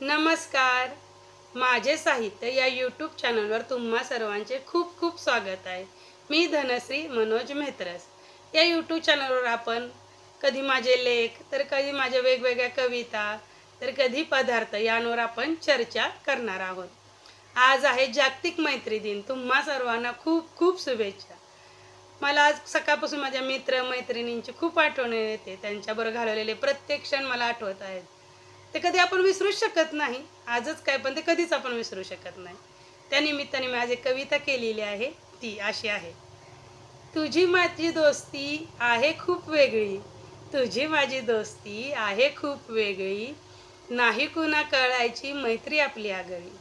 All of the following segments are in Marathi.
नमस्कार. माझे साहित्य या यूट्यूब चॅनलवर तुम्हा सर्वांचे खूप खूप स्वागत आहे. मी धनश्री मनोज मेहत्रस. या यूट्यूब चॅनलवर आपण कधी माझे लेख, तर कधी माझ्या वेगवेगळ्या कविता, तर कधी पदार्थ यांवर आपण चर्चा करणार आहोत. आज आहे जागतिक मैत्री दिन. तुम्हा सर्वांना खूप खूप शुभेच्छा. मला आज सकाळपासून माझ्या मित्र-मैत्रिणींची खूप आठवण येते. त्यांच्याबरोबर घालवलेले प्रत्येक क्षण मला आठवत आहेत. ते कधी आपण विसरूच शकत नाही. आजच काय, पण ते कधीच आपण विसरू शकत नाही. त्या निमित्ताने मी आज एक कविता केलेली आहे. ती अशी आहे. तुझी माझी दोस्ती आहे खूप वेगळी. तुझी माझी दोस्ती आहे खूप वेगळी. नाही कुणा कळायची मैत्री आपली आगळी.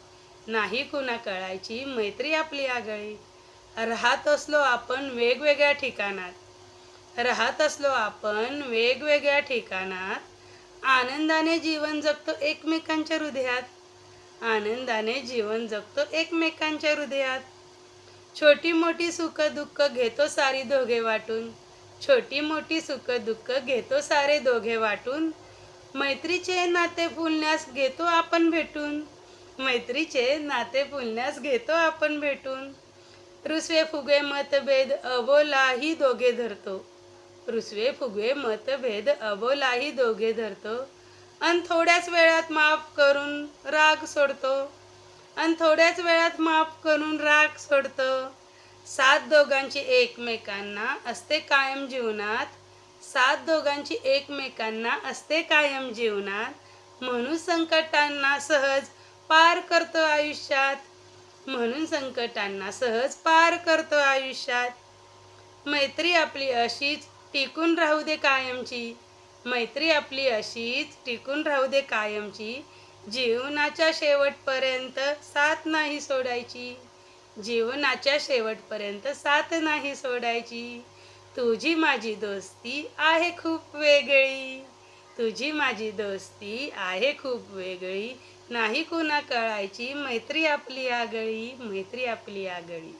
नाही कुणा कळायची मैत्री आपली आगळी. राहत असलो आपण वेगवेगळ्या ठिकाणात. राहत असलो आपण वेगवेगळ्या ठिकाणात. आनंदाने जीवन जगतो एकमेकांच्या हृदयात. आनंदाने जीवन जगतो एकमेकांच्या हृदयात. छोटी मोठी सुख दुःख घेतो सारी दोघे वाटून. छोटी मोठी सुख दुःख घेतो सारे दोघे वाटून. मैत्रीचे नाते फुलण्यास घेतो आपण भेटून. मैत्रीचे नाते फुलण्यास घेतो आपण भेटून. रुसवे फुगे मतभेद अबोलाही दोघे धरतो. रुसवे फुगे मतभेद अबोलाही दोघे धरतो. अन थोड्याच वेळात माफ करून राग सोडतो. अन थोड्याच वेळात माफ करून राग सोडतो. साथ दोघांची एकमेकांना असते कायम जीवनात. साथ दोघांची एकमेकांना असते कायम जीवनात. म्हणून संकटांना सहज पार करतो आयुष्यात. म्हणून संकटांना सहज पार करतो आयुष्यात. मैत्री आपली अशीच टिकून राहू दे कायमची. मैत्री आपली अशीच टिकून राहू दे कायमची. जीवनाच्या शेवटपर्यंत साथ नाही सोडायची. जीवनाच्या शेवटपर्यंत साथ नाही सोडायची. तुझी माझी दोस्ती आहे खूप वेगळी. तुझी माझी दोस्ती आहे खूप वेगळी. नाही कुणा कळायची मैत्री आपली आगळी. मैत्री आपली आगळी.